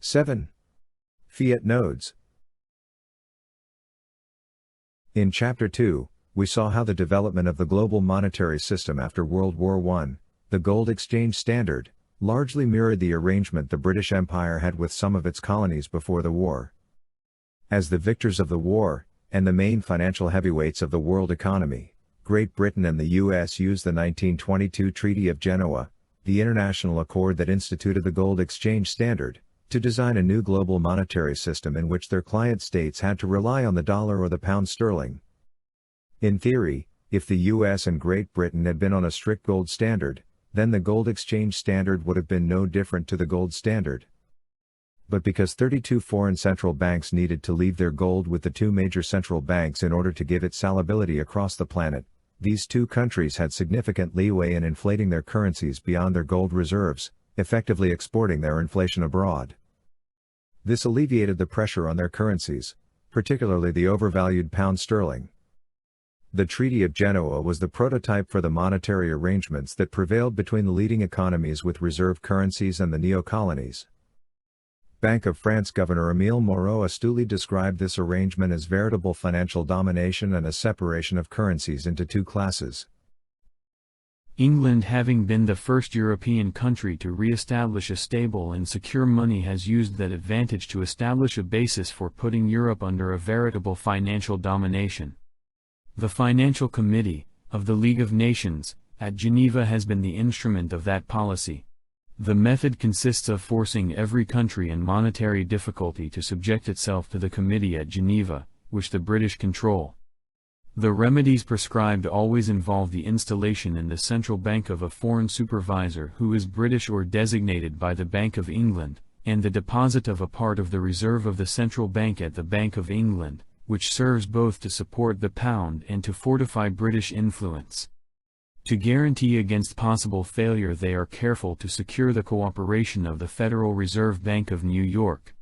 7. Fiat nodes. In Chapter 2, we saw how the development of the global monetary system after World War I, the gold exchange standard, largely mirrored the arrangement the British Empire had with some of its colonies before the war. As the victors of the war, and the main financial heavyweights of the world economy, Great Britain and the US used the 1922 Treaty of Genoa, the international accord that instituted the gold exchange standard, to design a new global monetary system in which their client states had to rely on the dollar or the pound sterling. In theory, if the US and Great Britain had been on a strict gold standard, then the gold exchange standard would have been no different to the gold standard. But because 32 foreign central banks needed to leave their gold with the two major central banks in order to give it salability across the planet, these two countries had significant leeway in inflating their currencies beyond their gold reserves, effectively exporting their inflation abroad. This alleviated the pressure on their currencies, particularly the overvalued pound sterling. The Treaty of Genoa was the prototype for the monetary arrangements that prevailed between the leading economies with reserve currencies and the neo-colonies. Bank of France Governor Émile Moreau astutely described this arrangement as veritable financial domination and a separation of currencies into two classes. England, having been the first European country to re-establish a stable and secure money, has used that advantage to establish a basis for putting Europe under a veritable financial domination. The Financial Committee, of the League of Nations, at Geneva has been the instrument of that policy. The method consists of forcing every country in monetary difficulty to subject itself to the Committee at Geneva, which the British control. The remedies prescribed always involve the installation in the central bank of a foreign supervisor who is British or designated by the Bank of England, and the deposit of a part of the reserve of the central bank at the Bank of England, which serves both to support the pound and to fortify British influence. To guarantee against possible failure, they are careful to secure the cooperation of the Federal Reserve Bank of New York.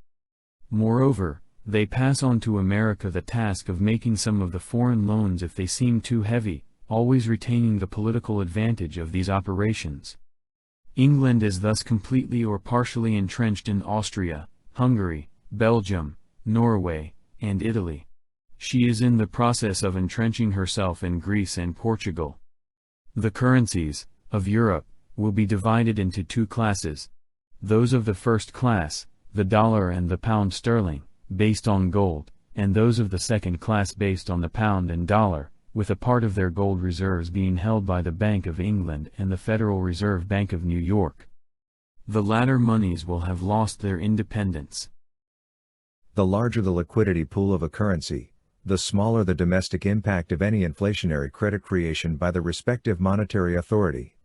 Moreover, they pass on to America the task of making some of the foreign loans if they seem too heavy, always retaining the political advantage of these operations. England is thus completely or partially entrenched in Austria, Hungary, Belgium, Norway, and Italy. She is in the process of entrenching herself in Greece and Portugal. The currencies of Europe will be divided into two classes. Those of the first class, the dollar and the pound sterling, based on gold, and those of the second class based on the pound and dollar, with a part of their gold reserves being held by the Bank of England and the Federal Reserve Bank of New York. The latter monies will have lost their independence. The larger the liquidity pool of a currency, the smaller the domestic impact of any inflationary credit creation by the respective monetary authority.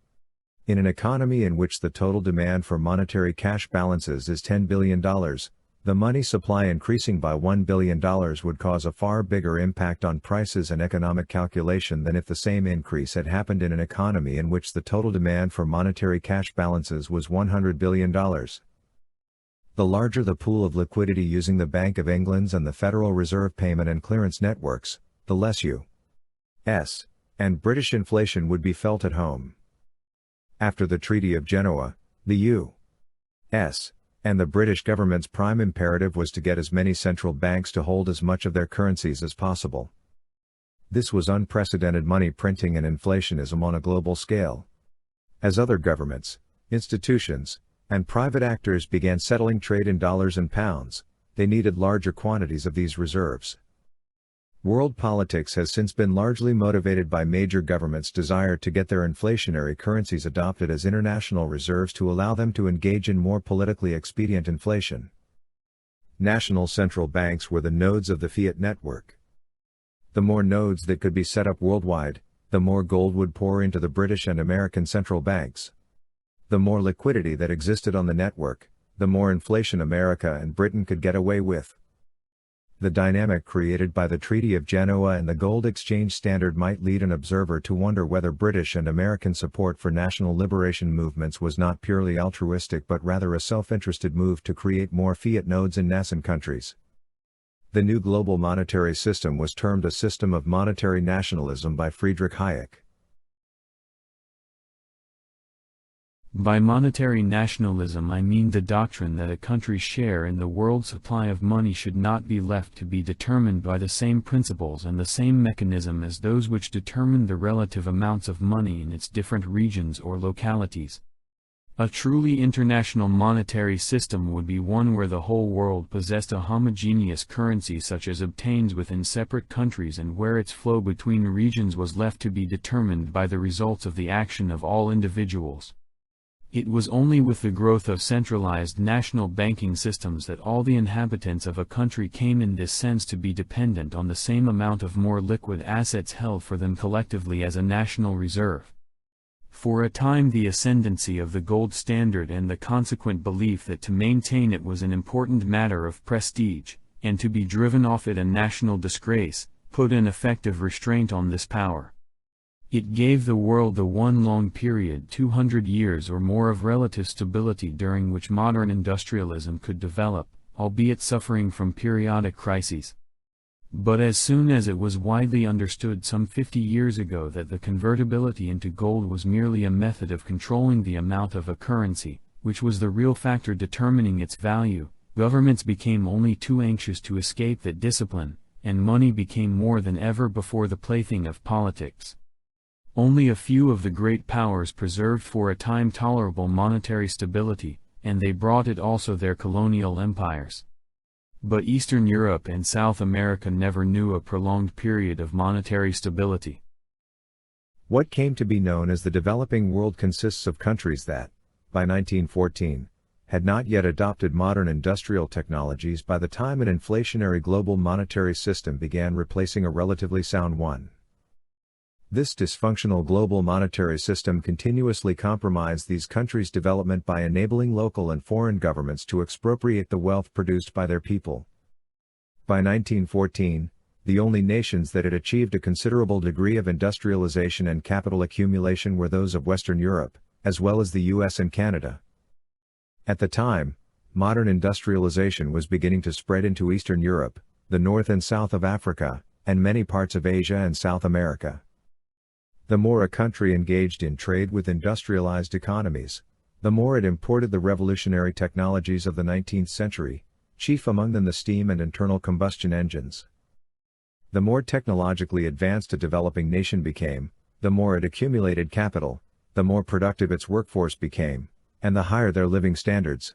In an economy in which the total demand for monetary cash balances is $10 billion, the money supply increasing by $1 billion would cause a far bigger impact on prices and economic calculation than if the same increase had happened in an economy in which the total demand for monetary cash balances was $100 billion. The larger the pool of liquidity using the Bank of England's and the Federal Reserve payment and clearance networks, the less U.S. and British inflation would be felt at home. After the Treaty of Genoa, the U.S. and the British government's prime imperative was to get as many central banks to hold as much of their currencies as possible. This was unprecedented money printing and inflationism on a global scale. As other governments, institutions, and private actors began settling trade in dollars and pounds, they needed larger quantities of these reserves. World politics has since been largely motivated by major governments' desire to get their inflationary currencies adopted as international reserves to allow them to engage in more politically expedient inflation. National central banks were the nodes of the fiat network. The more nodes that could be set up worldwide, the more gold would pour into the British and American central banks. The more liquidity that existed on the network, the more inflation America and Britain could get away with. The dynamic created by the Treaty of Genoa and the gold exchange standard might lead an observer to wonder whether British and American support for national liberation movements was not purely altruistic but rather a self-interested move to create more fiat nodes in nascent countries. The new global monetary system was termed a system of monetary nationalism by Friedrich Hayek. By monetary nationalism I mean the doctrine that a country's share in the world supply of money should not be left to be determined by the same principles and the same mechanism as those which determine the relative amounts of money in its different regions or localities. A truly international monetary system would be one where the whole world possessed a homogeneous currency such as obtains within separate countries and where its flow between regions was left to be determined by the results of the action of all individuals. It was only with the growth of centralized national banking systems that all the inhabitants of a country came in this sense to be dependent on the same amount of more liquid assets held for them collectively as a national reserve. For a time the ascendancy of the gold standard and the consequent belief that to maintain it was an important matter of prestige, and to be driven off it a national disgrace, put an effective restraint on this power. It gave the world the one long period 200 years or more of relative stability during which modern industrialism could develop, albeit suffering from periodic crises. But as soon as it was widely understood some 50 years ago that the convertibility into gold was merely a method of controlling the amount of a currency, which was the real factor determining its value, governments became only too anxious to escape that discipline, and money became more than ever before the plaything of politics. Only a few of the great powers preserved for a time tolerable monetary stability, and they brought it also their colonial empires. But Eastern Europe and South America never knew a prolonged period of monetary stability. What came to be known as the developing world consists of countries that, by 1914, had not yet adopted modern industrial technologies by the time an inflationary global monetary system began replacing a relatively sound one. This dysfunctional global monetary system continuously compromised these countries' development by enabling local and foreign governments to expropriate the wealth produced by their people. By 1914, the only nations that had achieved a considerable degree of industrialization and capital accumulation were those of Western Europe, as well as the US and Canada. At the time, modern industrialization was beginning to spread into Eastern Europe, the north and south of Africa, and many parts of Asia and South America. The more a country engaged in trade with industrialized economies, the more it imported the revolutionary technologies of the 19th century, chief among them the steam and internal combustion engines. The more technologically advanced a developing nation became, the more it accumulated capital, the more productive its workforce became, and the higher their living standards.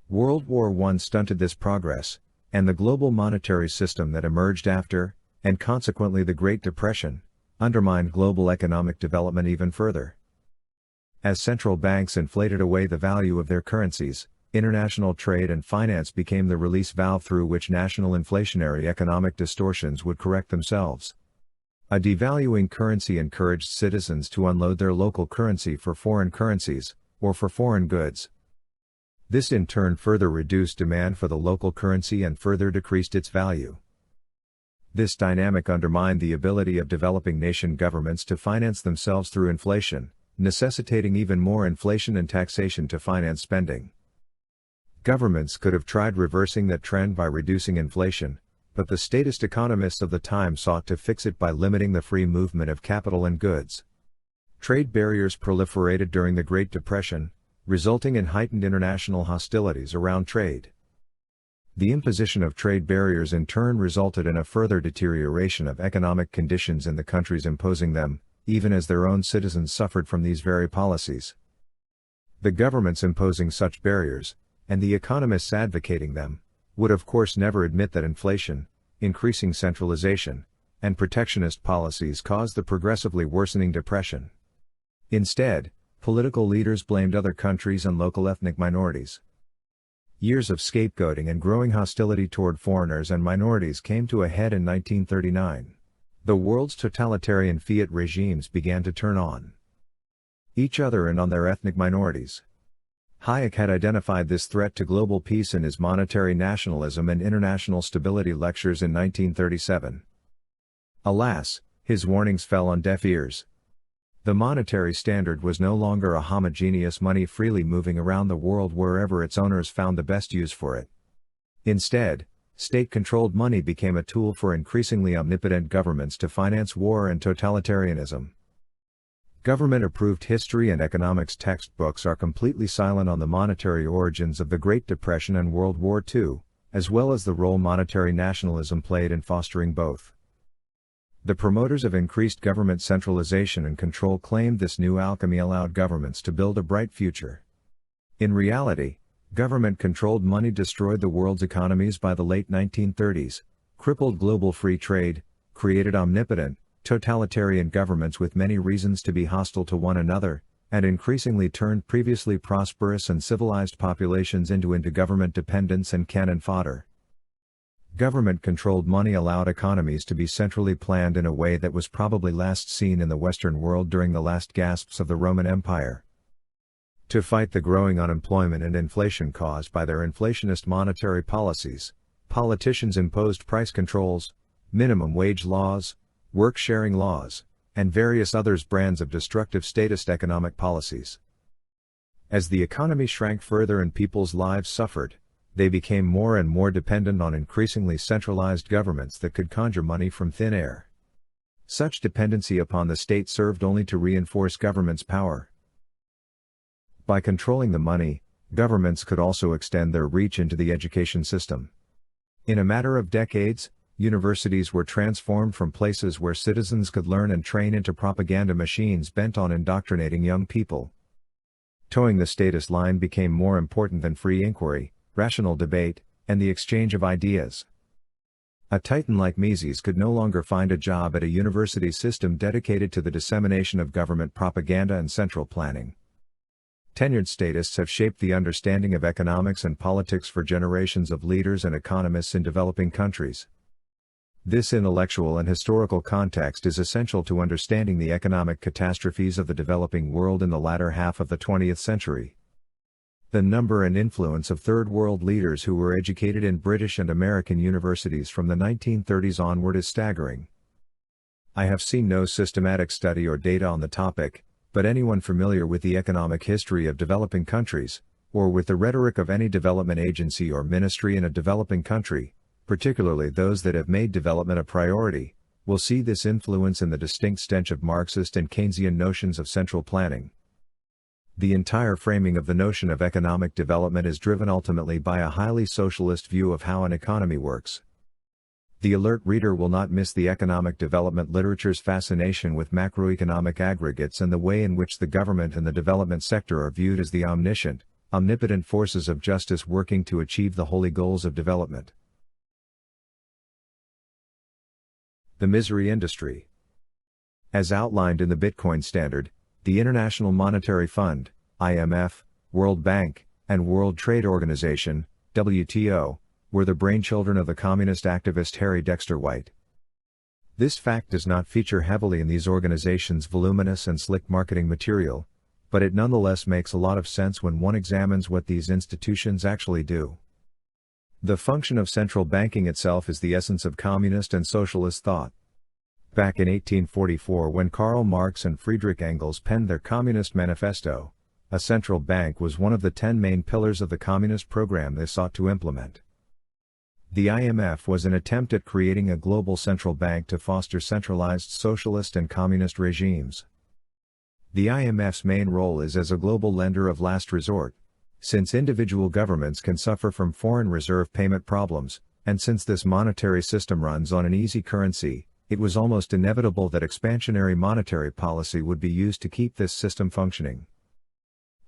World War I stunted this progress, and the global monetary system that emerged after, and consequently the Great Depression, undermined global economic development even further. As central banks inflated away the value of their currencies, international trade and finance became the release valve through which national inflationary economic distortions would correct themselves. A devaluing currency encouraged citizens to unload their local currency for foreign currencies, or for foreign goods. This in turn further reduced demand for the local currency and further decreased its value. This dynamic undermined the ability of developing nation governments to finance themselves through inflation, necessitating even more inflation and taxation to finance spending. Governments could have tried reversing that trend by reducing inflation, but the statist economists of the time sought to fix it by limiting the free movement of capital and goods. Trade barriers proliferated during the Great Depression, resulting in heightened international hostilities around trade. The imposition of trade barriers in turn resulted in a further deterioration of economic conditions in the countries imposing them, even as their own citizens suffered from these very policies. The governments imposing such barriers, and the economists advocating them, would of course never admit that inflation, increasing centralization, and protectionist policies caused the progressively worsening depression. Instead, political leaders blamed other countries and local ethnic minorities. Years of scapegoating and growing hostility toward foreigners and minorities came to a head in 1939. The world's totalitarian Fiat regimes began to turn on each other and on their ethnic minorities. Hayek had identified this threat to global peace in his Monetary Nationalism and International Stability lectures in 1937. Alas, his warnings fell on deaf ears. The monetary standard was no longer a homogeneous money freely moving around the world wherever its owners found the best use for it. Instead, state-controlled money became a tool for increasingly omnipotent governments to finance war and totalitarianism. Government-approved history and economics textbooks are completely silent on the monetary origins of the Great Depression and World War II, as well as the role monetary nationalism played in fostering both. The promoters of increased government centralization and control claimed this new alchemy allowed governments to build a bright future. In reality, government-controlled money destroyed the world's economies by the late 1930s, crippled global free trade, created omnipotent, totalitarian governments with many reasons to be hostile to one another, and increasingly turned previously prosperous and civilized populations into government dependence and cannon fodder. Government-controlled money allowed economies to be centrally planned in a way that was probably last seen in the Western world during the last gasps of the Roman Empire. To fight the growing unemployment and inflation caused by their inflationist monetary policies, politicians imposed price controls, minimum wage laws, work-sharing laws, and various other brands of destructive statist economic policies. As the economy shrank further and people's lives suffered, they became more and more dependent on increasingly centralized governments that could conjure money from thin air. Such dependency upon the state served only to reinforce government's power. By controlling the money, governments could also extend their reach into the education system. In a matter of decades, universities were transformed from places where citizens could learn and train into propaganda machines bent on indoctrinating young people. Towing the status line became more important than free inquiry, rational debate, and the exchange of ideas. A titan like Mises could no longer find a job at a university system dedicated to the dissemination of government propaganda and central planning. Tenured statists have shaped the understanding of economics and politics for generations of leaders and economists in developing countries. This intellectual and historical context is essential to understanding the economic catastrophes of the developing world in the latter half of the 20th century. The number and influence of Third World leaders who were educated in British and American universities from the 1930s onward is staggering. I have seen no systematic study or data on the topic, but anyone familiar with the economic history of developing countries, or with the rhetoric of any development agency or ministry in a developing country, particularly those that have made development a priority, will see this influence in the distinct stench of Marxist and Keynesian notions of central planning. The entire framing of the notion of economic development is driven ultimately by a highly socialist view of how an economy works. The alert reader will not miss the economic development literature's fascination with macroeconomic aggregates and the way in which the government and the development sector are viewed as the omniscient, omnipotent forces of justice working to achieve the holy goals of development. The misery industry. As outlined in the Bitcoin Standard, the International Monetary Fund, IMF, World Bank, and World Trade Organization, WTO, were the brainchildren of the communist activist Harry Dexter White. This fact does not feature heavily in these organizations' voluminous and slick marketing material, but it nonetheless makes a lot of sense when one examines what these institutions actually do. The function of central banking itself is the essence of communist and socialist thought. Back in 1844, when Karl Marx and Friedrich Engels penned their Communist Manifesto, a central bank was one of the 10 main pillars of the communist program they sought to implement. The IMF was an attempt at creating a global central bank to foster centralized socialist and communist regimes. The IMF's main role is as a global lender of last resort, since individual governments can suffer from foreign reserve payment problems, and since this monetary system runs on an easy currency, it was almost inevitable that expansionary monetary policy would be used to keep this system functioning.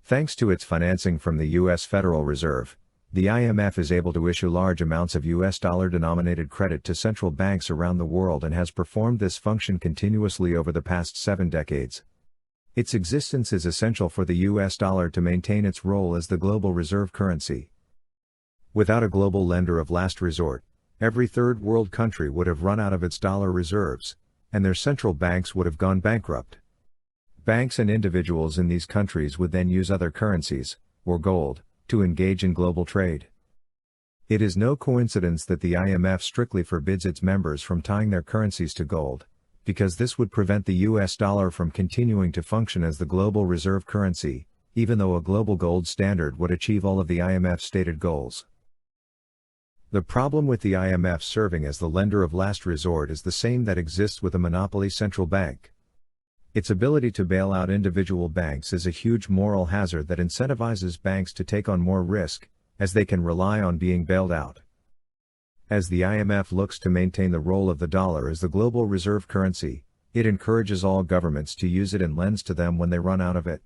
Thanks to its financing from the U.S. Federal Reserve, the IMF is able to issue large amounts of U.S. dollar-denominated credit to central banks around the world and has performed this function continuously over the past 7 decades. Its existence is essential for the U.S. dollar to maintain its role as the global reserve currency. Without a global lender of last resort, every third world country would have run out of its dollar reserves, and their central banks would have gone bankrupt. Banks and individuals in these countries would then use other currencies, or gold, to engage in global trade. It is no coincidence that the IMF strictly forbids its members from tying their currencies to gold, because this would prevent the US dollar from continuing to function as the global reserve currency, even though a global gold standard would achieve all of the IMF's stated goals. The problem with the IMF serving as the lender of last resort is the same that exists with a monopoly central bank. Its ability to bail out individual banks is a huge moral hazard that incentivizes banks to take on more risk, as they can rely on being bailed out. As the IMF looks to maintain the role of the dollar as the global reserve currency, it encourages all governments to use it and lends to them when they run out of it.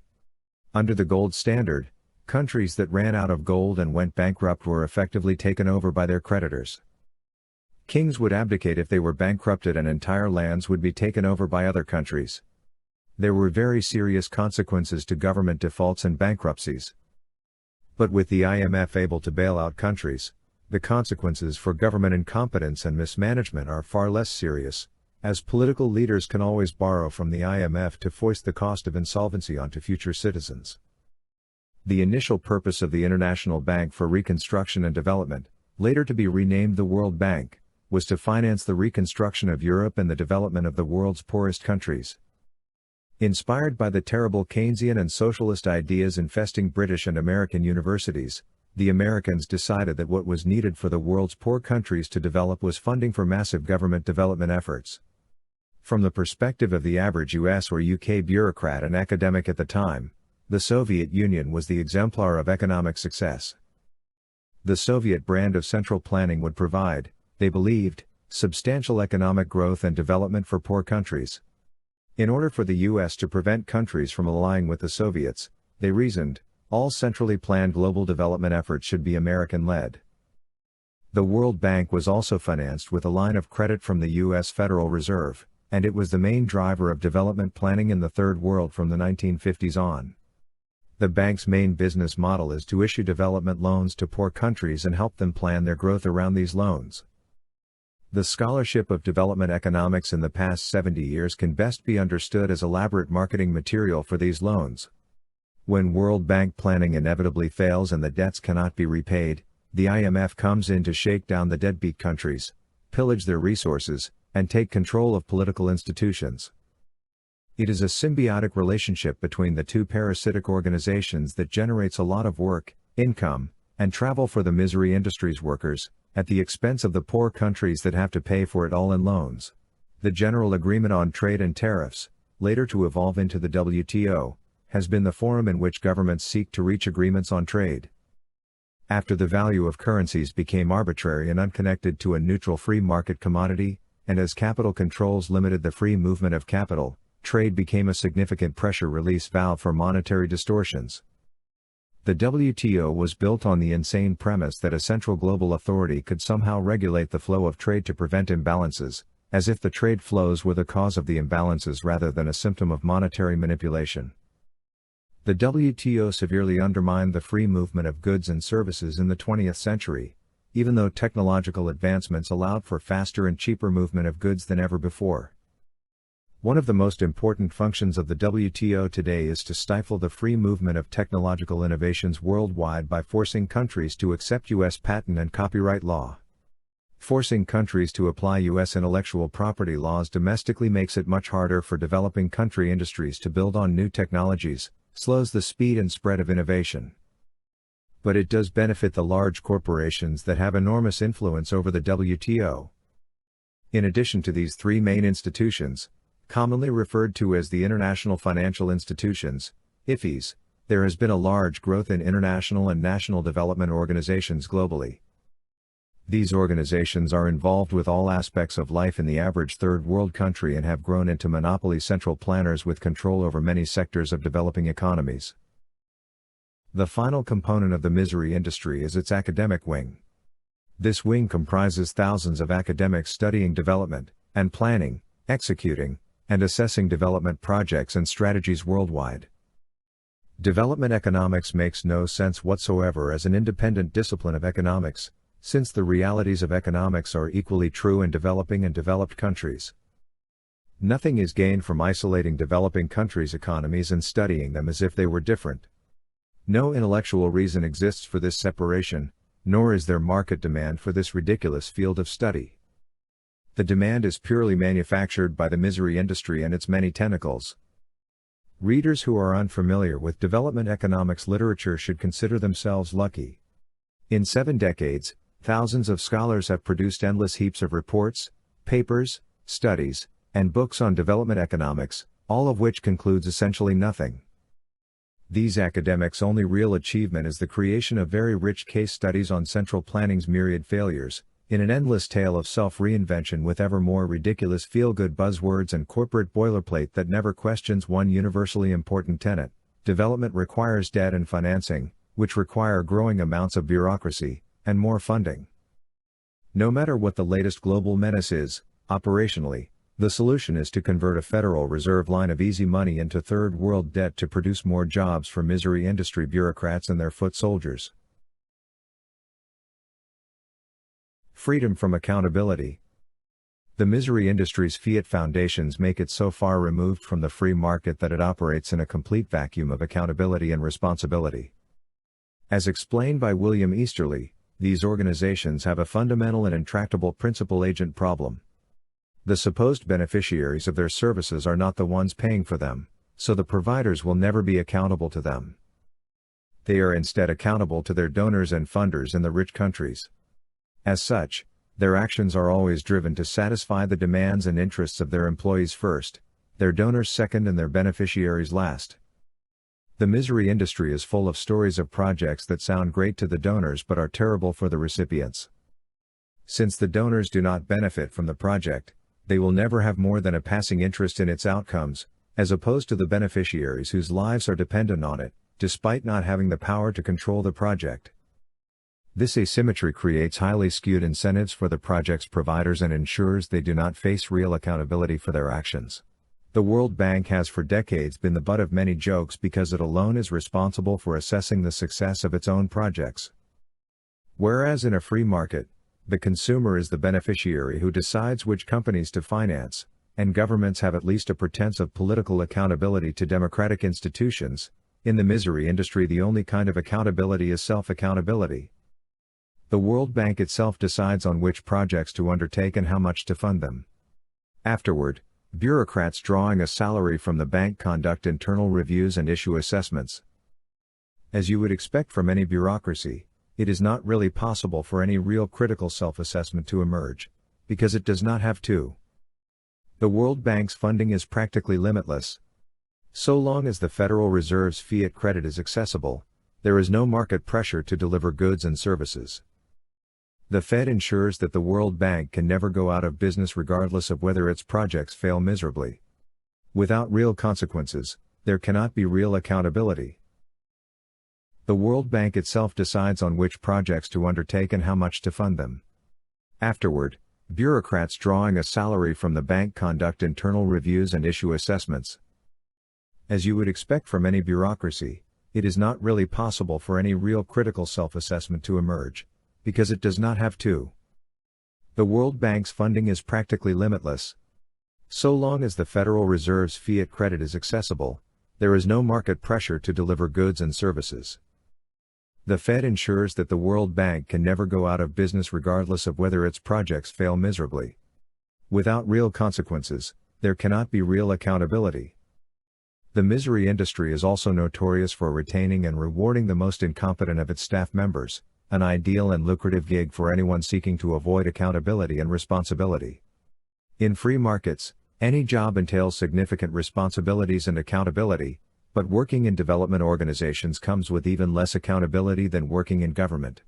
Under the gold standard, countries that ran out of gold and went bankrupt were effectively taken over by their creditors. Kings would abdicate if they were bankrupted, and entire lands would be taken over by other countries. There were very serious consequences to government defaults and bankruptcies. But with the IMF able to bail out countries, the consequences for government incompetence and mismanagement are far less serious, as political leaders can always borrow from the IMF to foist the cost of insolvency onto future citizens. The initial purpose of the International Bank for Reconstruction and Development, later to be renamed the World Bank, was to finance the reconstruction of Europe and the development of the world's poorest countries. Inspired by the terrible Keynesian and socialist ideas infesting British and American universities, the Americans decided that what was needed for the world's poor countries to develop was funding for massive government development efforts. From the perspective of the average US or UK bureaucrat and academic at the time, the Soviet Union was the exemplar of economic success. The Soviet brand of central planning would provide, they believed, substantial economic growth and development for poor countries. In order for the US to prevent countries from allying with the Soviets, they reasoned, all centrally planned global development efforts should be American-led. The World Bank was also financed with a line of credit from the US Federal Reserve, and it was the main driver of development planning in the Third World from the 1950s on. The bank's main business model is to issue development loans to poor countries and help them plan their growth around these loans. The scholarship of development economics in the past 70 years can best be understood as elaborate marketing material for these loans. When World Bank planning inevitably fails and the debts cannot be repaid, the IMF comes in to shake down the deadbeat countries, pillage their resources, and take control of political institutions. It is a symbiotic relationship between the two parasitic organizations that generates a lot of work, income, and travel for the misery industry's workers, at the expense of the poor countries that have to pay for it all in loans. The General Agreement on Trade and Tariffs, later to evolve into the WTO, has been the forum in which governments seek to reach agreements on trade. After the value of currencies became arbitrary and unconnected to a neutral free market commodity, and as capital controls limited the free movement of capital, trade became a significant pressure release valve for monetary distortions. The WTO was built on the insane premise that a central global authority could somehow regulate the flow of trade to prevent imbalances, as if the trade flows were the cause of the imbalances rather than a symptom of monetary manipulation. The WTO severely undermined the free movement of goods and services in the 20th century, even though technological advancements allowed for faster and cheaper movement of goods than ever before. One of the most important functions of the WTO today is to stifle the free movement of technological innovations worldwide by forcing countries to accept U.S. patent and copyright law. Forcing countries to apply U.S. intellectual property laws domestically makes it much harder for developing country industries to build on new technologies, slows the speed and spread of innovation. But it does benefit the large corporations that have enormous influence over the WTO. In addition to these three main institutions, commonly referred to as the International Financial Institutions, IFIs, there has been a large growth in international and national development organizations globally. These organizations are involved with all aspects of life in the average third world country and have grown into monopoly central planners with control over many sectors of developing economies. The final component of the misery industry is its academic wing. This wing comprises thousands of academics studying development, and planning, executing, and assessing development projects and strategies worldwide. Development economics makes no sense whatsoever as an independent discipline of economics, since the realities of economics are equally true in developing and developed countries. Nothing is gained from isolating developing countries' economies and studying them as if they were different. No intellectual reason exists for this separation, nor is there market demand for this ridiculous field of study. The demand is purely manufactured by the misery industry and its many tentacles. Readers who are unfamiliar with development economics literature should consider themselves lucky. In 7 decades, thousands of scholars have produced endless heaps of reports, papers, studies, and books on development economics, all of which concludes essentially nothing. These academics' only real achievement is the creation of very rich case studies on central planning's myriad failures, in an endless tale of self-reinvention with ever more ridiculous feel-good buzzwords and corporate boilerplate that never questions one universally important tenet: development requires debt and financing, which require growing amounts of bureaucracy, and more funding. No matter what the latest global menace is, operationally, the solution is to convert a Federal Reserve line of easy money into third world debt to produce more jobs for misery industry bureaucrats and their foot soldiers. Freedom from accountability. The misery industry's fiat foundations make it so far removed from the free market that it operates in a complete vacuum of accountability and responsibility. As explained by William Easterly, these organizations have a fundamental and intractable principal-agent problem. The supposed beneficiaries of their services are not the ones paying for them, so the providers will never be accountable to them. They are instead accountable to their donors and funders in the rich countries. As such, their actions are always driven to satisfy the demands and interests of their employees first, their donors second, and their beneficiaries last. The misery industry is full of stories of projects that sound great to the donors but are terrible for the recipients. Since the donors do not benefit from the project, they will never have more than a passing interest in its outcomes, as opposed to the beneficiaries whose lives are dependent on it, despite not having the power to control the project. This asymmetry creates highly skewed incentives for the project's providers and ensures they do not face real accountability for their actions. The World Bank has for decades been the butt of many jokes because it alone is responsible for assessing the success of its own projects. Whereas in a free market, the consumer is the beneficiary who decides which companies to finance, and governments have at least a pretense of political accountability to democratic institutions, in the misery industry the only kind of accountability is self-accountability. The World Bank itself decides on which projects to undertake and how much to fund them. Afterward, bureaucrats drawing a salary from the bank conduct internal reviews and issue assessments. As you would expect from any bureaucracy, it is not really possible for any real critical self-assessment to emerge, because it does not have to. The World Bank's funding is practically limitless. So long as the Federal Reserve's fiat credit is accessible, there is no market pressure to deliver goods and services. The Fed ensures that the World Bank can never go out of business regardless of whether its projects fail miserably. Without real consequences, there cannot be real accountability. The World Bank itself decides on which projects to undertake and how much to fund them. Afterward, bureaucrats drawing a salary from the bank conduct internal reviews and issue assessments. As you would expect from any bureaucracy, it is not really possible for any real critical self-assessment to emerge, because it does not have to. The World Bank's funding is practically limitless. So long as the Federal Reserve's fiat credit is accessible, there is no market pressure to deliver goods and services. The Fed ensures that the World Bank can never go out of business regardless of whether its projects fail miserably. Without real consequences, there cannot be real accountability. The misery industry is also notorious for retaining and rewarding the most incompetent of its staff members, an ideal and lucrative gig for anyone seeking to avoid accountability and responsibility. In free markets, any job entails significant responsibilities and accountability, but working in development organizations comes with even less accountability than working in government.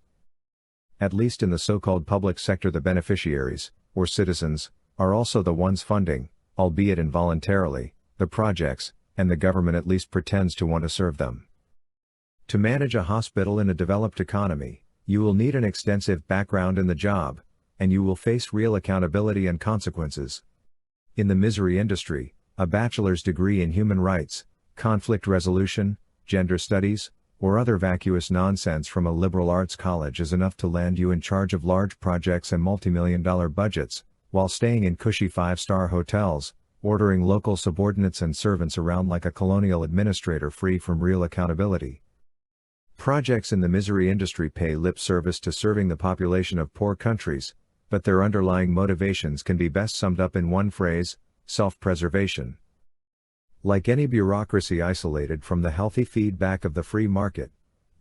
At least in the so-called public sector, the beneficiaries, or citizens, are also the ones funding, albeit involuntarily, the projects, and the government at least pretends to want to serve them. To manage a hospital in a developed economy, you will need an extensive background in the job, and you will face real accountability and consequences. In the misery industry, a bachelor's degree in human rights, conflict resolution, gender studies, or other vacuous nonsense from a liberal arts college is enough to land you in charge of large projects and multi-million-dollar budgets, while staying in cushy five-star hotels, ordering local subordinates and servants around like a colonial administrator free from real accountability. Projects in the misery industry pay lip service to serving the population of poor countries, but their underlying motivations can be best summed up in one phrase: self-preservation. Like any bureaucracy isolated from the healthy feedback of the free market,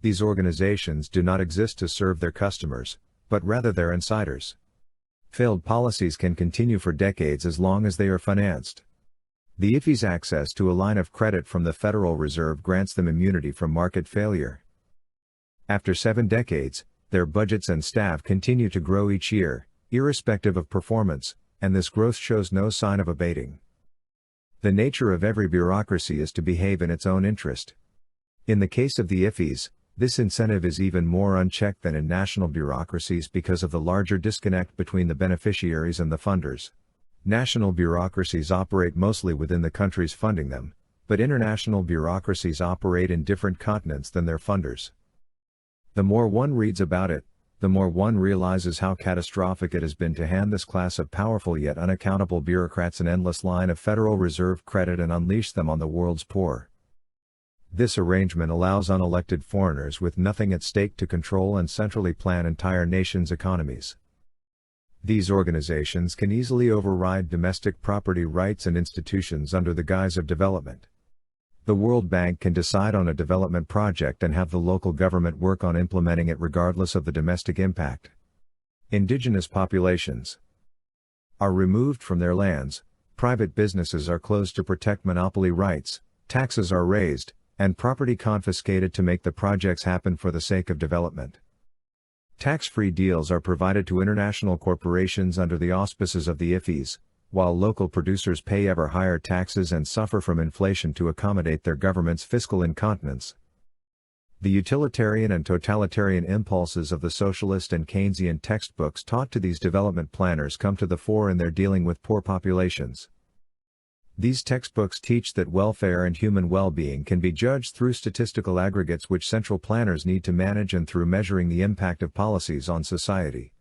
these organizations do not exist to serve their customers, but rather their insiders. Failed policies can continue for decades as long as they are financed. The IFI's access to a line of credit from the Federal Reserve grants them immunity from market failure. After 7 decades, their budgets and staff continue to grow each year, irrespective of performance, and this growth shows no sign of abating. The nature of every bureaucracy is to behave in its own interest. In the case of the IFIs, this incentive is even more unchecked than in national bureaucracies because of the larger disconnect between the beneficiaries and the funders. National bureaucracies operate mostly within the countries funding them, but international bureaucracies operate in different continents than their funders. The more one reads about it, the more one realizes how catastrophic it has been to hand this class of powerful yet unaccountable bureaucrats an endless line of Federal Reserve credit and unleash them on the world's poor. This arrangement allows unelected foreigners with nothing at stake to control and centrally plan entire nations' economies. These organizations can easily override domestic property rights and institutions under the guise of development. The World Bank can decide on a development project and have the local government work on implementing it regardless of the domestic impact. Indigenous populations are removed from their lands, private businesses are closed to protect monopoly rights, taxes are raised, and property confiscated to make the projects happen for the sake of development. Tax-free deals are provided to international corporations under the auspices of the IFIs, while local producers pay ever higher taxes and suffer from inflation to accommodate their government's fiscal incontinence. The utilitarian and totalitarian impulses of the socialist and Keynesian textbooks taught to these development planners come to the fore in their dealing with poor populations. These textbooks teach that welfare and human well-being can be judged through statistical aggregates which central planners need to manage and through measuring the impact of policies on society.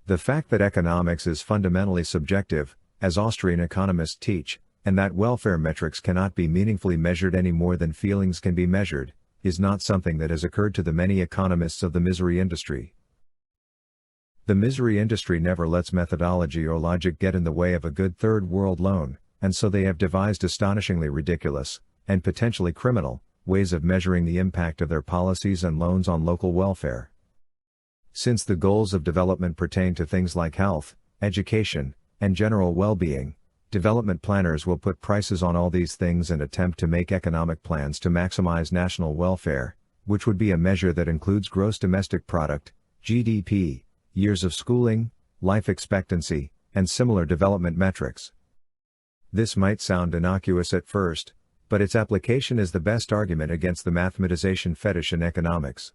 The fact that economics is fundamentally subjective, as Austrian economists teach, and that welfare metrics cannot be meaningfully measured any more than feelings can be measured, is not something that has occurred to the many economists of the misery industry. The misery industry never lets methodology or logic get in the way of a good third world loan, and so they have devised astonishingly ridiculous, and potentially criminal, ways of measuring the impact of their policies and loans on local welfare. Since the goals of development pertain to things like health, education, and general well-being, development planners will put prices on all these things and attempt to make economic plans to maximize national welfare, which would be a measure that includes gross domestic product, GDP, years of schooling, life expectancy, and similar development metrics. This might sound innocuous at first, but its application is the best argument against the mathematization fetish in economics.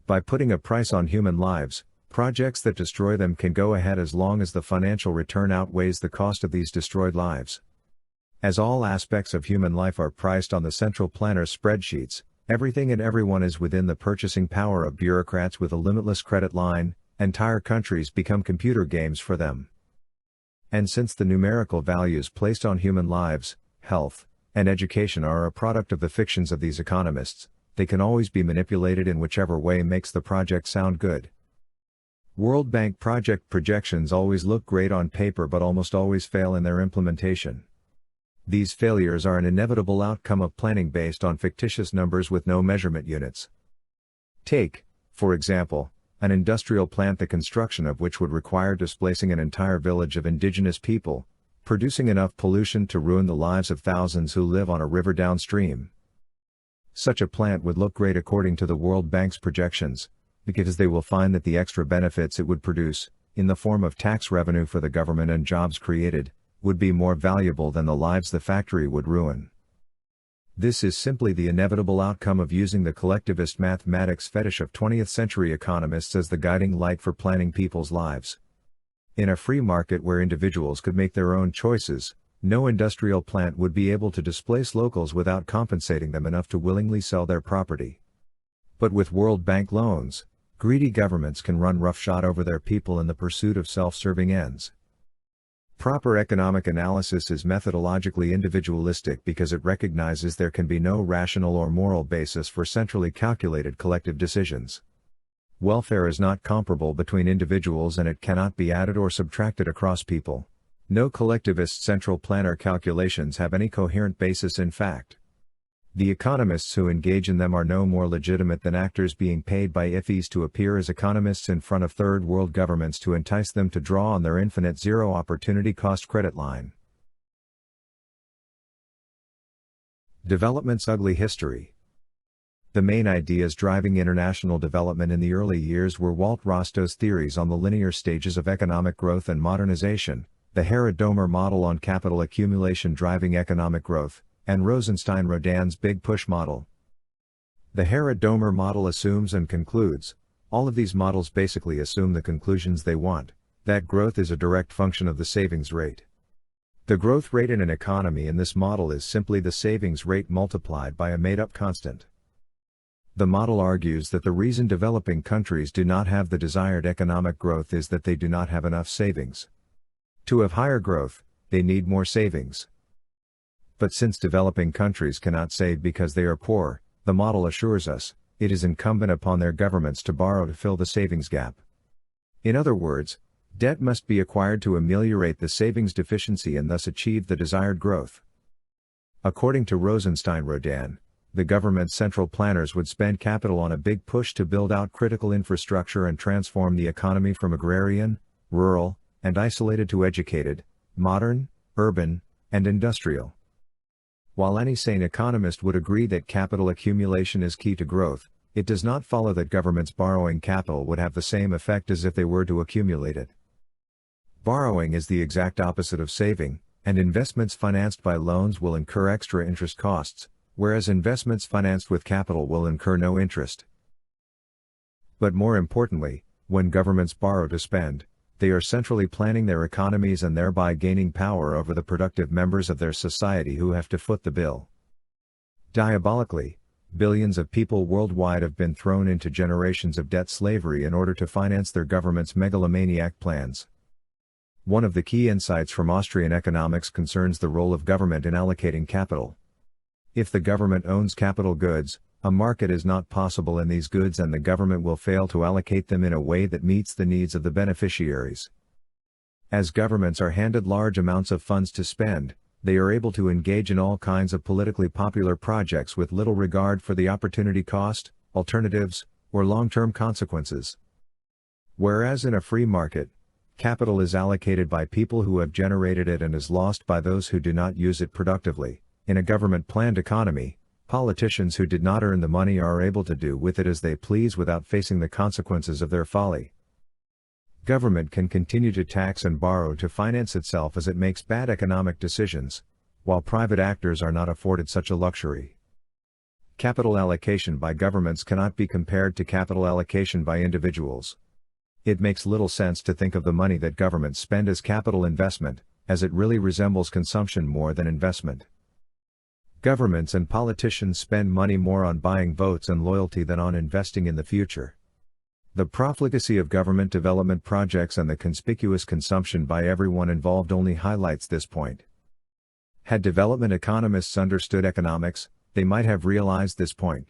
By putting a price on human lives, projects that destroy them can go ahead as long as the financial return outweighs the cost of these destroyed lives. As all aspects of human life are priced on the central planner's spreadsheets, everything and everyone is within the purchasing power of bureaucrats with a limitless credit line, entire countries become computer games for them. And since the numerical values placed on human lives, health, and education are a product of the fictions of these economists, they can always be manipulated in whichever way makes the project sound good. World Bank project projections always look great on paper but almost always fail in their implementation. These failures are an inevitable outcome of planning based on fictitious numbers with no measurement units. Take, for example, an industrial plant the construction of which would require displacing an entire village of indigenous people, producing enough pollution to ruin the lives of thousands who live on a river downstream. Such a plant would look great according to the World Bank's projections, because they will find that the extra benefits it would produce, in the form of tax revenue for the government and jobs created, would be more valuable than the lives the factory would ruin. This is simply the inevitable outcome of using the collectivist mathematics fetish of 20th century economists as the guiding light for planning people's lives. In a free market where individuals could make their own choices, no industrial plant would be able to displace locals without compensating them enough to willingly sell their property. But with World Bank loans, greedy governments can run roughshod over their people in the pursuit of self-serving ends. Proper economic analysis is methodologically individualistic because it recognizes there can be no rational or moral basis for centrally calculated collective decisions. Welfare is not comparable between individuals and it cannot be added or subtracted across people. No collectivist central planner calculations have any coherent basis in fact. The economists who engage in them are no more legitimate than actors being paid by IFIs to appear as economists in front of third world governments to entice them to draw on their infinite zero opportunity cost credit line. Development's ugly history. The main ideas driving international development in the early years were Walt Rostow's theories on the linear stages of economic growth and modernization, the Harrod-Domer model on capital accumulation driving economic growth, and Rosenstein-Rodin's Big Push model. The Harrod-Domer model assumes and concludes, all of these models basically assume the conclusions they want, that growth is a direct function of the savings rate. The growth rate in an economy in this model is simply the savings rate multiplied by a made-up constant. The model argues that the reason developing countries do not have the desired economic growth is that they do not have enough savings. To have higher growth, they need more savings. But since developing countries cannot save because they are poor, the model assures us, it is incumbent upon their governments to borrow to fill the savings gap. In other words, debt must be acquired to ameliorate the savings deficiency and thus achieve the desired growth. According to Rosenstein-Rodin, the government's central planners would spend capital on a big push to build out critical infrastructure and transform the economy from agrarian, rural, and isolated to educated, modern, urban, and industrial. While any sane economist would agree that capital accumulation is key to growth, it does not follow that governments borrowing capital would have the same effect as if they were to accumulate it. Borrowing is the exact opposite of saving, and investments financed by loans will incur extra interest costs, whereas investments financed with capital will incur no interest. But more importantly, when governments borrow to spend, they are centrally planning their economies and thereby gaining power over the productive members of their society who have to foot the bill. Diabolically, billions of people worldwide have been thrown into generations of debt slavery in order to finance their government's megalomaniac plans. One of the key insights from Austrian economics concerns the role of government in allocating capital. If the government owns capital goods, a market is not possible in these goods and the government will fail to allocate them in a way that meets the needs of the beneficiaries. As governments are handed large amounts of funds to spend, they are able to engage in all kinds of politically popular projects with little regard for the opportunity cost, alternatives, or long-term consequences. Whereas in a free market, capital is allocated by people who have generated it and is lost by those who do not use it productively. In a government-planned economy, politicians who did not earn the money are able to do with it as they please without facing the consequences of their folly. Government can continue to tax and borrow to finance itself as it makes bad economic decisions, while private actors are not afforded such a luxury. Capital allocation by governments cannot be compared to capital allocation by individuals. It makes little sense to think of the money that governments spend as capital investment, as it really resembles consumption more than investment. Governments and politicians spend money more on buying votes and loyalty than on investing in the future. The profligacy of government development projects and the conspicuous consumption by everyone involved only highlights this point. Had development economists understood economics, they might have realized this point.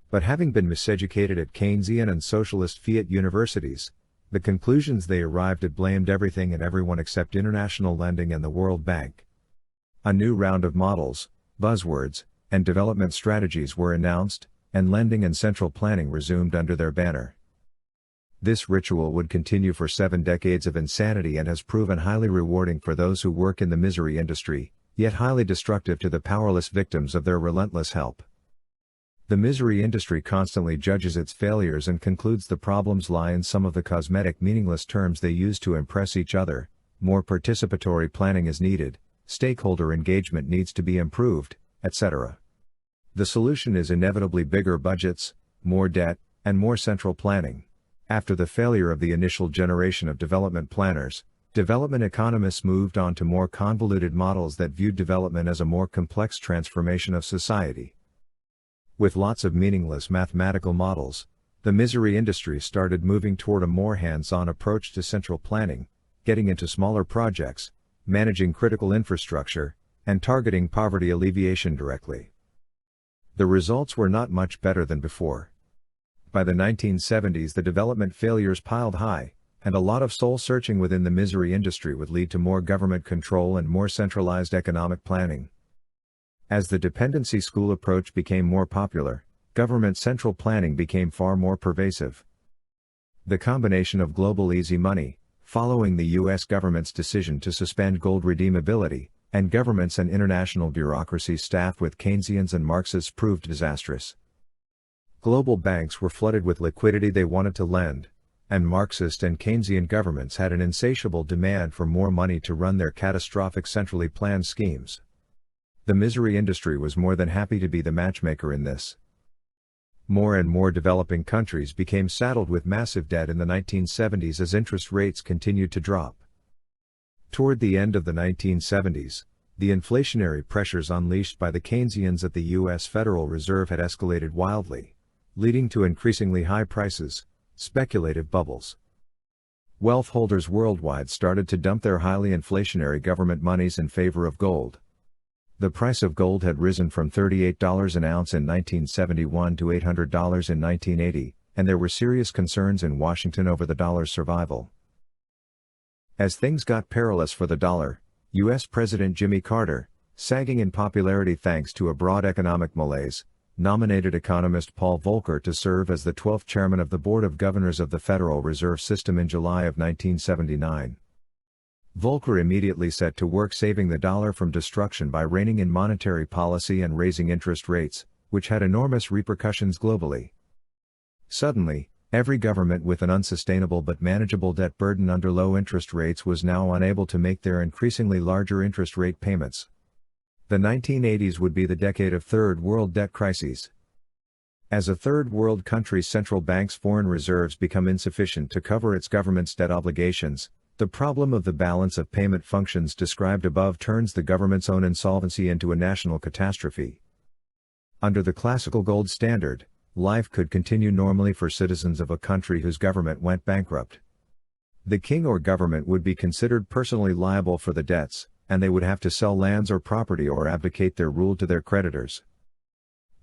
But having been miseducated at Keynesian and socialist Fiat universities, the conclusions they arrived at blamed everything and everyone except international lending and the World Bank. A new round of models, buzzwords, and development strategies were announced, and lending and central planning resumed under their banner. This ritual would continue for 7 decades of insanity and has proven highly rewarding for those who work in the misery industry, yet highly destructive to the powerless victims of their relentless help. The misery industry constantly judges its failures and concludes the problems lie in some of the cosmetic meaningless terms they use to impress each other. More participatory planning is needed, stakeholder engagement needs to be improved, etc. The solution is inevitably bigger budgets, more debt, and more central planning. After the failure of the initial generation of development planners, development economists moved on to more convoluted models that viewed development as a more complex transformation of society. With lots of meaningless mathematical models, the misery industry started moving toward a more hands-on approach to central planning, getting into smaller projects, managing critical infrastructure, and targeting poverty alleviation directly. The results were not much better than before. By the 1970s the development failures piled high, and a lot of soul-searching within the misery industry would lead to more government control and more centralized economic planning. As the dependency school approach became more popular, government central planning became far more pervasive. The combination of global easy money, following the U.S. government's decision to suspend gold redeemability, and governments and international bureaucracies staffed with Keynesians and Marxists proved disastrous. Global banks were flooded with liquidity they wanted to lend, and Marxist and Keynesian governments had an insatiable demand for more money to run their catastrophic centrally planned schemes. The misery industry was more than happy to be the matchmaker in this. More and more developing countries became saddled with massive debt in the 1970s as interest rates continued to drop. Toward the end of the 1970s, the inflationary pressures unleashed by the Keynesians at the U.S. Federal Reserve had escalated wildly, leading to increasingly high prices, speculative bubbles. Wealth holders worldwide started to dump their highly inflationary government monies in favor of gold. The price of gold had risen from $38 an ounce in 1971 to $800 in 1980, and there were serious concerns in Washington over the dollar's survival. As things got perilous for the dollar, U.S. President Jimmy Carter, sagging in popularity thanks to a broad economic malaise, nominated economist Paul Volcker to serve as the 12th chairman of the Board of Governors of the Federal Reserve System in July of 1979. Volcker immediately set to work saving the dollar from destruction by reining in monetary policy and raising interest rates, which had enormous repercussions globally. Suddenly, every government with an unsustainable but manageable debt burden under low interest rates was now unable to make their increasingly larger interest rate payments. The 1980s would be the decade of third world debt crises. As a third world country's central bank's foreign reserves become insufficient to cover its government's debt obligations, the problem of the balance of payment functions described above turns the government's own insolvency into a national catastrophe. Under the classical gold standard, life could continue normally for citizens of a country whose government went bankrupt. The king or government would be considered personally liable for the debts, and they would have to sell lands or property or abdicate their rule to their creditors.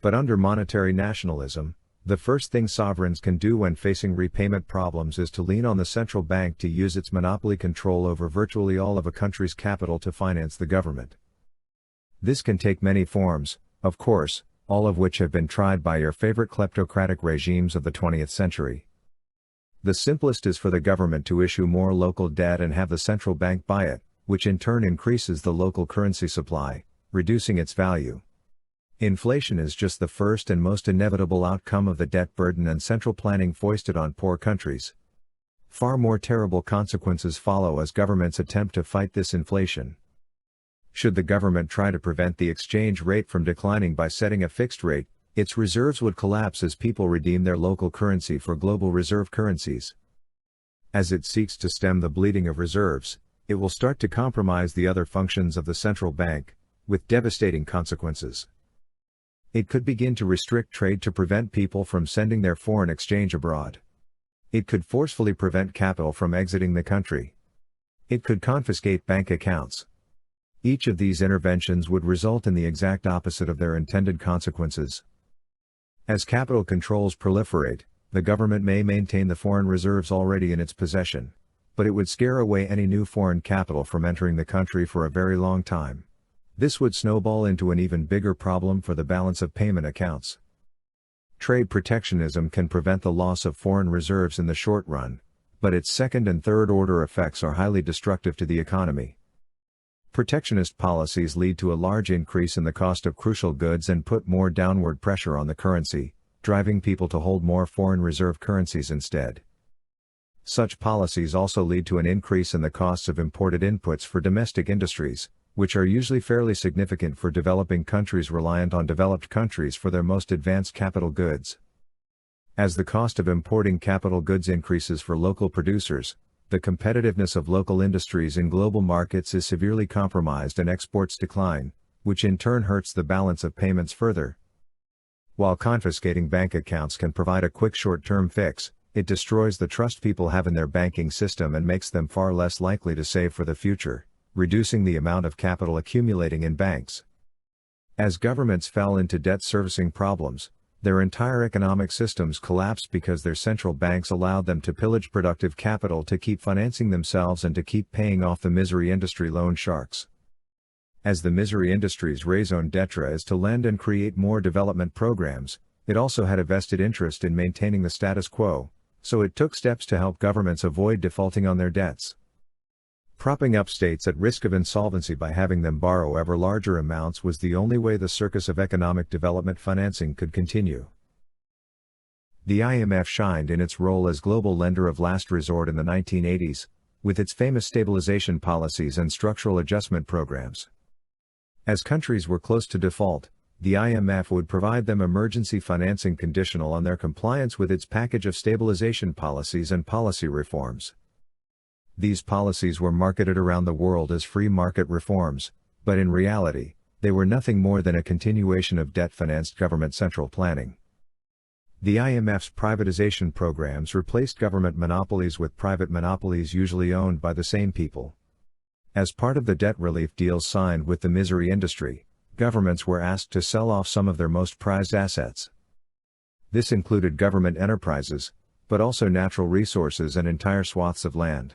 But under monetary nationalism, the first thing sovereigns can do when facing repayment problems is to lean on the central bank to use its monopoly control over virtually all of a country's capital to finance the government. This can take many forms, of course, all of which have been tried by your favorite kleptocratic regimes of the 20th century. The simplest is for the government to issue more local debt and have the central bank buy it, which in turn increases the local currency supply, reducing its value. Inflation is just the first and most inevitable outcome of the debt burden and central planning foisted on poor countries. Far more terrible consequences follow as governments attempt to fight this inflation. Should the government try to prevent the exchange rate from declining by setting a fixed rate, its reserves would collapse as people redeem their local currency for global reserve currencies. As it seeks to stem the bleeding of reserves, it will start to compromise the other functions of the central bank, with devastating consequences. It could begin to restrict trade to prevent people from sending their foreign exchange abroad. It could forcefully prevent capital from exiting the country. It could confiscate bank accounts. Each of these interventions would result in the exact opposite of their intended consequences. As capital controls proliferate, the government may maintain the foreign reserves already in its possession, but it would scare away any new foreign capital from entering the country for a very long time. This would snowball into an even bigger problem for the balance of payment accounts. Trade protectionism can prevent the loss of foreign reserves in the short run, but its second and third order effects are highly destructive to the economy. Protectionist policies lead to a large increase in the cost of crucial goods and put more downward pressure on the currency, driving people to hold more foreign reserve currencies instead. Such policies also lead to an increase in the costs of imported inputs for domestic industries, which are usually fairly significant for developing countries reliant on developed countries for their most advanced capital goods. As the cost of importing capital goods increases for local producers, the competitiveness of local industries in global markets is severely compromised and exports decline, which in turn hurts the balance of payments further. While confiscating bank accounts can provide a quick short-term fix, it destroys the trust people have in their banking system and makes them far less likely to save for the future, reducing the amount of capital accumulating in banks. As governments fell into debt servicing problems, their entire economic systems collapsed because their central banks allowed them to pillage productive capital to keep financing themselves and to keep paying off the misery industry loan sharks. As the misery industry's raison d'etre is to lend and create more development programs, it also had a vested interest in maintaining the status quo, so it took steps to help governments avoid defaulting on their debts. Propping up states at risk of insolvency by having them borrow ever larger amounts was the only way the circus of economic development financing could continue. The IMF shined in its role as global lender of last resort in the 1980s, with its famous stabilization policies and structural adjustment programs. As countries were close to default, the IMF would provide them emergency financing conditional on their compliance with its package of stabilization policies and policy reforms. These policies were marketed around the world as free market reforms, but in reality, they were nothing more than a continuation of debt-financed government central planning. The IMF's privatization programs replaced government monopolies with private monopolies usually owned by the same people. As part of the debt relief deals signed with the misery industry, governments were asked to sell off some of their most prized assets. This included government enterprises, but also natural resources and entire swaths of land.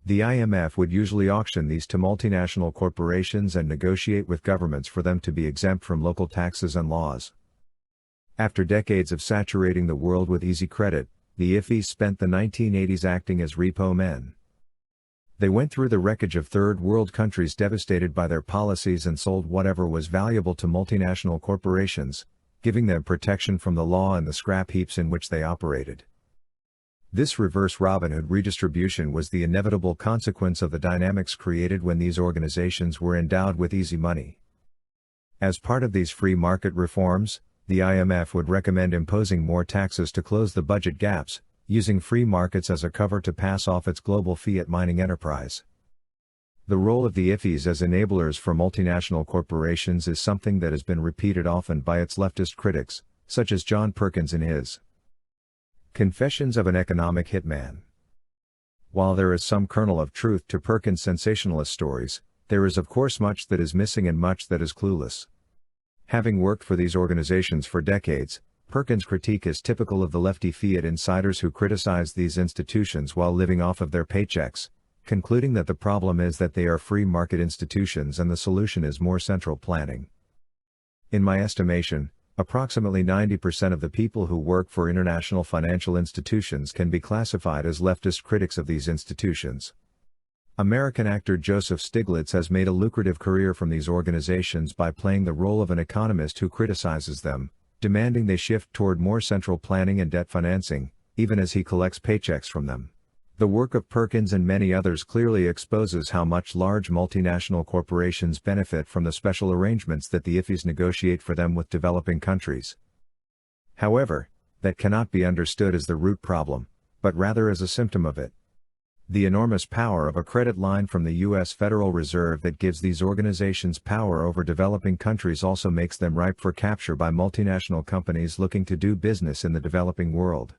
The IMF would usually auction these to multinational corporations and negotiate with governments for them to be exempt from local taxes and laws. After decades of saturating the world with easy credit, the IFIs spent the 1980s acting as repo men. They went through the wreckage of third world countries devastated by their policies and sold whatever was valuable to multinational corporations, giving them protection from the law and the scrap heaps in which they operated. This reverse Robin Hood redistribution was the inevitable consequence of the dynamics created when these organizations were endowed with easy money. As part of these free market reforms, the IMF would recommend imposing more taxes to close the budget gaps, using free markets as a cover to pass off its global Fiat mining enterprise. The role of the IFIs as enablers for multinational corporations is something that has been repeated often by its leftist critics, such as John Perkins in his Confessions of an Economic Hitman. While there is some kernel of truth to Perkins' sensationalist stories, there is of course much that is missing and much that is clueless. Having worked for these organizations for decades, Perkins' critique is typical of the lefty Fiat insiders who criticize these institutions while living off of their paychecks, concluding that the problem is that they are free market institutions and the solution is more central planning. In my estimation, approximately 90% of the people who work for international financial institutions can be classified as leftist critics of these institutions. American actor Joseph Stiglitz has made a lucrative career from these organizations by playing the role of an economist who criticizes them, demanding they shift toward more central planning and debt financing, even as he collects paychecks from them. The work of Perkins and many others clearly exposes how much large multinational corporations benefit from the special arrangements that the IFIs negotiate for them with developing countries. However, that cannot be understood as the root problem, but rather as a symptom of it. The enormous power of a credit line from the U.S. Federal Reserve that gives these organizations power over developing countries also makes them ripe for capture by multinational companies looking to do business in the developing world.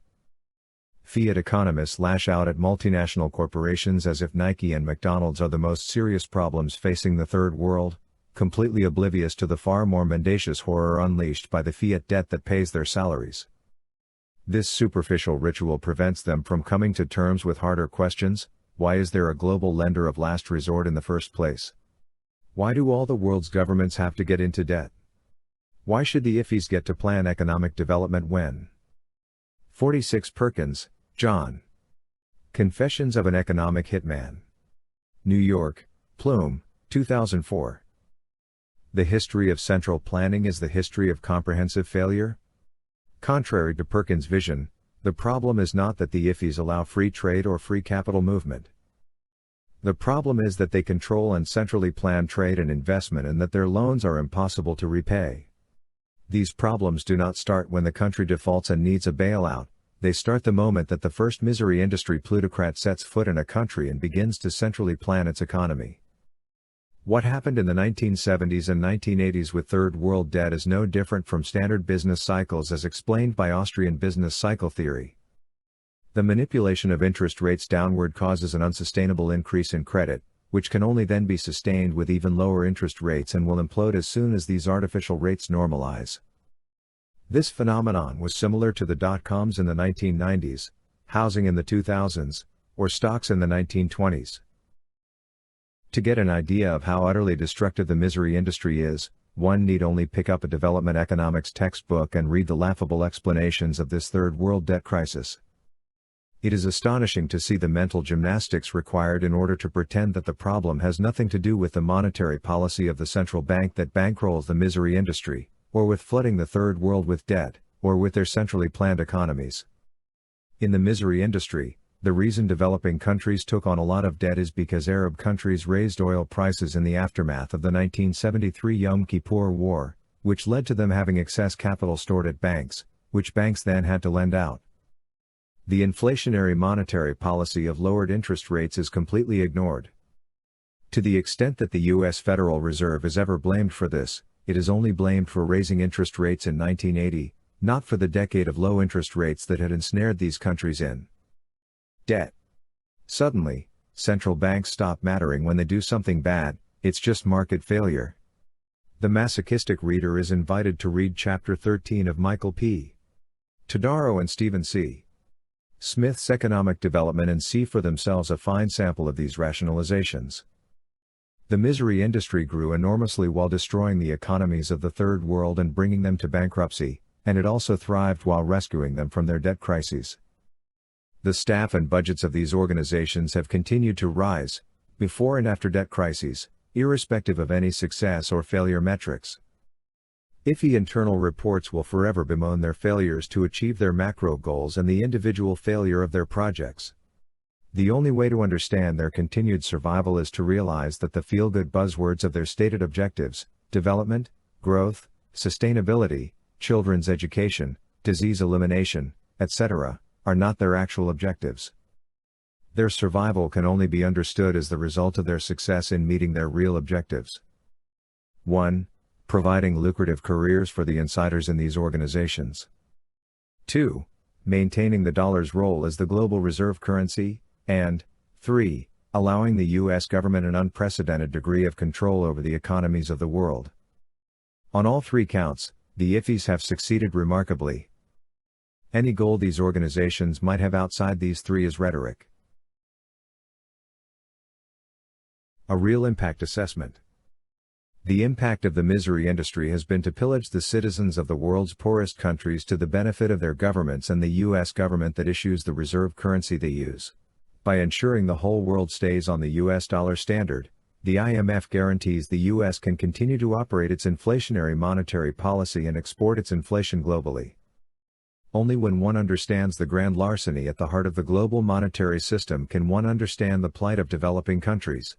Fiat economists lash out at multinational corporations as if Nike and McDonald's are the most serious problems facing the third world, completely oblivious to the far more mendacious horror unleashed by the fiat debt that pays their salaries. This superficial ritual prevents them from coming to terms with harder questions. Why is there a global lender of last resort in the first place? Why do all the world's governments have to get into debt? Why should the IFIs get to plan economic development when? 46 Perkins, John. Confessions of an Economic Hitman. New York, Plume, 2004. The history of central planning is the history of comprehensive failure? Contrary to Perkins' vision, the problem is not that the IFIs allow free trade or free capital movement. The problem is that they control and centrally plan trade and investment and that their loans are impossible to repay. These problems do not start when the country defaults and needs a bailout. They start the moment that the first misery industry plutocrat sets foot in a country and begins to centrally plan its economy. What happened in the 1970s and 1980s with third world debt is no different from standard business cycles as explained by Austrian business cycle theory. The manipulation of interest rates downward causes an unsustainable increase in credit, which can only then be sustained with even lower interest rates and will implode as soon as these artificial rates normalize. This phenomenon was similar to the dot-coms in the 1990s, housing in the 2000s, or stocks in the 1920s. To get an idea of how utterly destructive the misery industry is, one need only pick up a development economics textbook and read the laughable explanations of this third world debt crisis. It is astonishing to see the mental gymnastics required in order to pretend that the problem has nothing to do with the monetary policy of the central bank that bankrolls the misery industry, or with flooding the third world with debt, or with their centrally planned economies. In the misery industry, the reason developing countries took on a lot of debt is because Arab countries raised oil prices in the aftermath of the 1973 Yom Kippur War, which led to them having excess capital stored at banks, which banks then had to lend out. The inflationary monetary policy of lowered interest rates is completely ignored. To the extent that the U.S. Federal Reserve is ever blamed for this, it is only blamed for raising interest rates in 1980, not for the decade of low interest rates that had ensnared these countries in debt. Suddenly, central banks stop mattering when they do something bad, it's just market failure. The masochistic reader is invited to read Chapter 13 of Michael P. Todaro and Stephen C. Smith's Economic Development and see for themselves a fine sample of these rationalizations. The misery industry grew enormously while destroying the economies of the Third World and bringing them to bankruptcy, and it also thrived while rescuing them from their debt crises. The staff and budgets of these organizations have continued to rise, before and after debt crises, irrespective of any success or failure metrics. IFI internal reports will forever bemoan their failures to achieve their macro goals and the individual failure of their projects. The only way to understand their continued survival is to realize that the feel-good buzzwords of their stated objectives, development, growth, sustainability, children's education, disease elimination, etc., are not their actual objectives. Their survival can only be understood as the result of their success in meeting their real objectives. 1. Providing lucrative careers for the insiders in these organizations. 2. Maintaining the dollar's role as the global reserve currency, and 3. Allowing the U.S. government an unprecedented degree of control over the economies of the world. On all three counts, the IFIs have succeeded remarkably. Any goal these organizations might have outside these three is rhetoric. A real impact assessment. The impact of the misery industry has been to pillage the citizens of the world's poorest countries to the benefit of their governments and the U.S. government that issues the reserve currency they use. By ensuring the whole world stays on the U.S. dollar standard, the IMF guarantees the U.S. can continue to operate its inflationary monetary policy and export its inflation globally. Only when one understands the grand larceny at the heart of the global monetary system can one understand the plight of developing countries.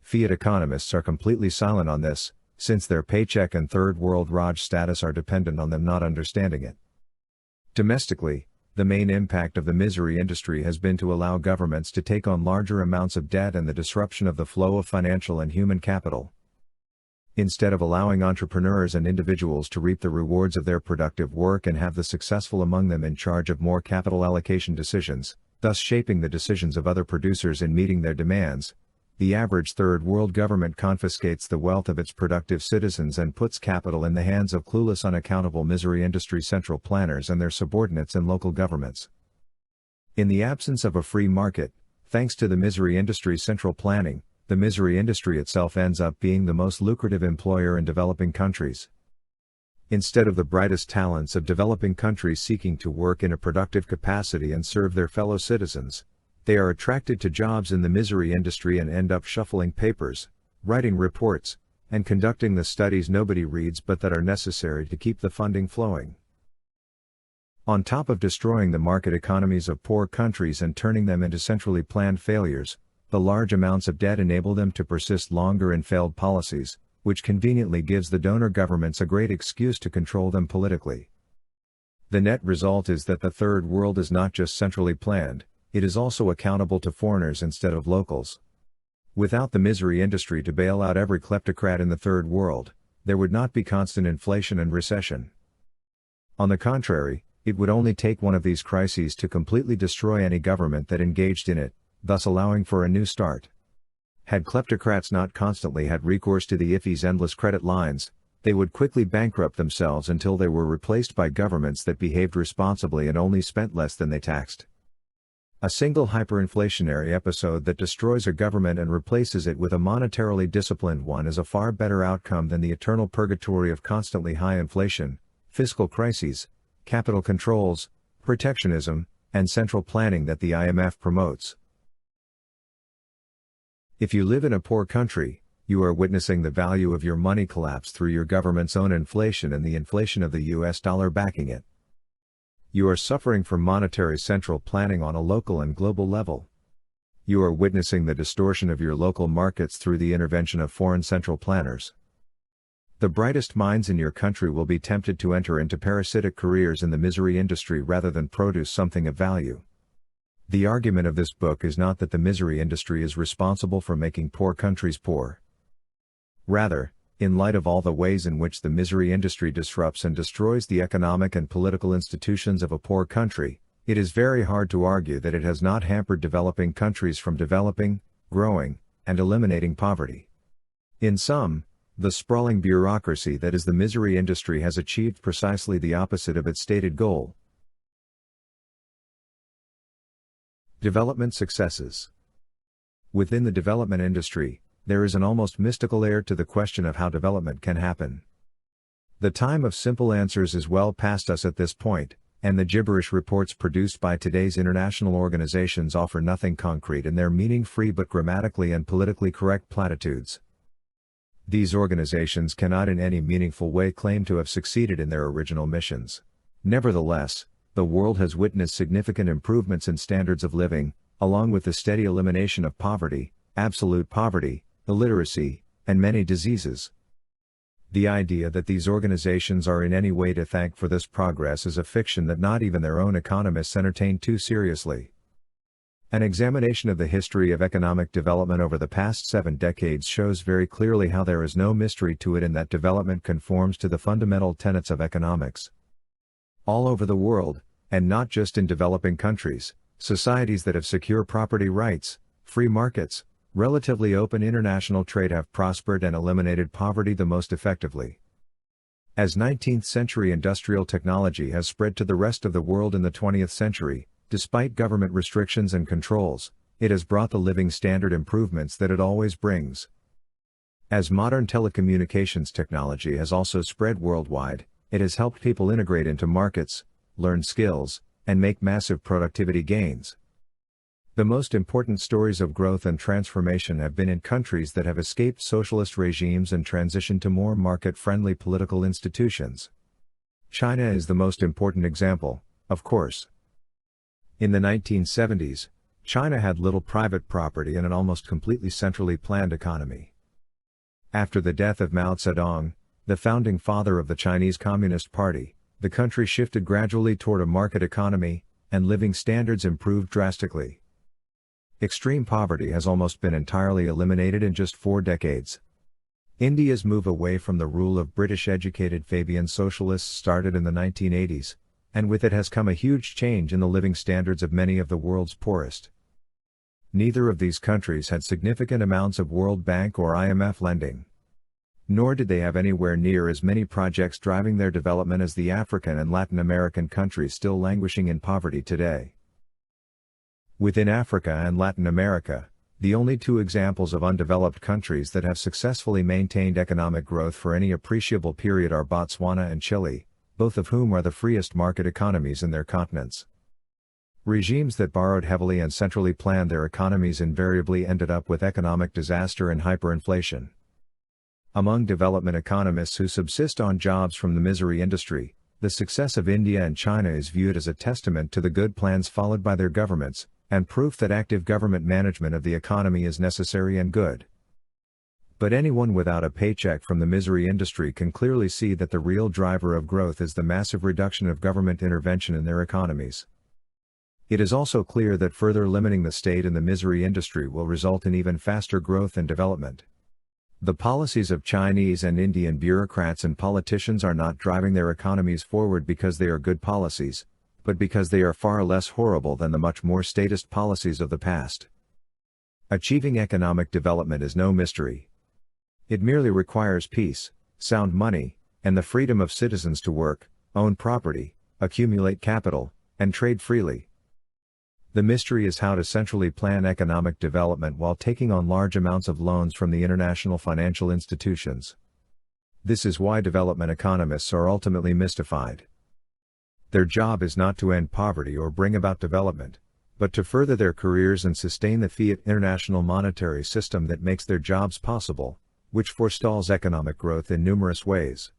Fiat economists are completely silent on this, since their paycheck and third world Raj status are dependent on them not understanding it. Domestically, the main impact of the misery industry has been to allow governments to take on larger amounts of debt and the disruption of the flow of financial and human capital. Instead of allowing entrepreneurs and individuals to reap the rewards of their productive work and have the successful among them in charge of more capital allocation decisions, thus shaping the decisions of other producers in meeting their demands, the average third world government confiscates the wealth of its productive citizens and puts capital in the hands of clueless unaccountable misery industry central planners and their subordinates in local governments. In the absence of a free market, thanks to the misery industry central planning, the misery industry itself ends up being the most lucrative employer in developing countries. Instead of the brightest talents of developing countries seeking to work in a productive capacity and serve their fellow citizens, they are attracted to jobs in the misery industry and end up shuffling papers, writing reports, and conducting the studies nobody reads but that are necessary to keep the funding flowing. On top of destroying the market economies of poor countries and turning them into centrally planned failures, the large amounts of debt enable them to persist longer in failed policies, which conveniently gives the donor governments a great excuse to control them politically. The net result is that the third world is not just centrally planned, it is also accountable to foreigners instead of locals. Without the misery industry to bail out every kleptocrat in the third world, there would not be constant inflation and recession. On the contrary, it would only take one of these crises to completely destroy any government that engaged in it, thus allowing for a new start. Had kleptocrats not constantly had recourse to the IFI's endless credit lines, they would quickly bankrupt themselves until they were replaced by governments that behaved responsibly and only spent less than they taxed. A single hyperinflationary episode that destroys a government and replaces it with a monetarily disciplined one is a far better outcome than the eternal purgatory of constantly high inflation, fiscal crises, capital controls, protectionism, and central planning that the IMF promotes. If you live in a poor country, you are witnessing the value of your money collapse through your government's own inflation and the inflation of the US dollar backing it. You are suffering from monetary central planning on a local and global level. You are witnessing the distortion of your local markets through the intervention of foreign central planners. The brightest minds in your country will be tempted to enter into parasitic careers in the misery industry rather than produce something of value. The argument of this book is not that the misery industry is responsible for making poor countries poor. Rather, in light of all the ways in which the misery industry disrupts and destroys the economic and political institutions of a poor country, it is very hard to argue that it has not hampered developing countries from developing, growing, and eliminating poverty. In sum, the sprawling bureaucracy that is the misery industry has achieved precisely the opposite of its stated goal. Development successes. Within the development industry, there is an almost mystical air to the question of how development can happen. The time of simple answers is well past us at this point, and the gibberish reports produced by today's international organizations offer nothing concrete in their meaning-free but grammatically and politically correct platitudes. These organizations cannot in any meaningful way claim to have succeeded in their original missions. Nevertheless, the world has witnessed significant improvements in standards of living, along with the steady elimination of poverty, absolute poverty, illiteracy, and many diseases. The idea that these organizations are in any way to thank for this progress is a fiction that not even their own economists entertain too seriously. An examination of the history of economic development over the past 7 decades shows very clearly how there is no mystery to it and that development conforms to the fundamental tenets of economics. All over the world, and not just in developing countries, societies that have secure property rights, free markets, relatively open international trade have prospered and eliminated poverty the most effectively. As 19th-century industrial technology has spread to the rest of the world in the 20th century, despite government restrictions and controls, it has brought the living standard improvements that it always brings. As modern telecommunications technology has also spread worldwide, it has helped people integrate into markets, learn skills, and make massive productivity gains. The most important stories of growth and transformation have been in countries that have escaped socialist regimes and transitioned to more market-friendly political institutions. China is the most important example, of course. In the 1970s, China had little private property and an almost completely centrally planned economy. After the death of Mao Zedong, the founding father of the Chinese Communist Party, the country shifted gradually toward a market economy, and living standards improved drastically. Extreme poverty has almost been entirely eliminated in just 4 decades. India's move away from the rule of British-educated Fabian socialists started in the 1980s, and with it has come a huge change in the living standards of many of the world's poorest. Neither of these countries had significant amounts of World Bank or IMF lending. Nor did they have anywhere near as many projects driving their development as the African and Latin American countries still languishing in poverty today. Within Africa and Latin America, the only 2 examples of undeveloped countries that have successfully maintained economic growth for any appreciable period are Botswana and Chile, both of whom are the freest market economies in their continents. Regimes that borrowed heavily and centrally planned their economies invariably ended up with economic disaster and hyperinflation. Among development economists who subsist on jobs from the misery industry, the success of India and China is viewed as a testament to the good plans followed by their governments, and proof that active government management of the economy is necessary and good. But anyone without a paycheck from the misery industry can clearly see that the real driver of growth is the massive reduction of government intervention in their economies. It is also clear that further limiting the state in the misery industry will result in even faster growth and development. The policies of Chinese and Indian bureaucrats and politicians are not driving their economies forward because they are good policies, but because they are far less horrible than the much more statist policies of the past. Achieving economic development is no mystery. It merely requires peace, sound money, and the freedom of citizens to work, own property, accumulate capital, and trade freely. The mystery is how to centrally plan economic development while taking on large amounts of loans from the international financial institutions. This is why development economists are ultimately mystified. Their job is not to end poverty or bring about development, but to further their careers and sustain the Fiat international monetary system that makes their jobs possible, which forestalls economic growth in numerous ways.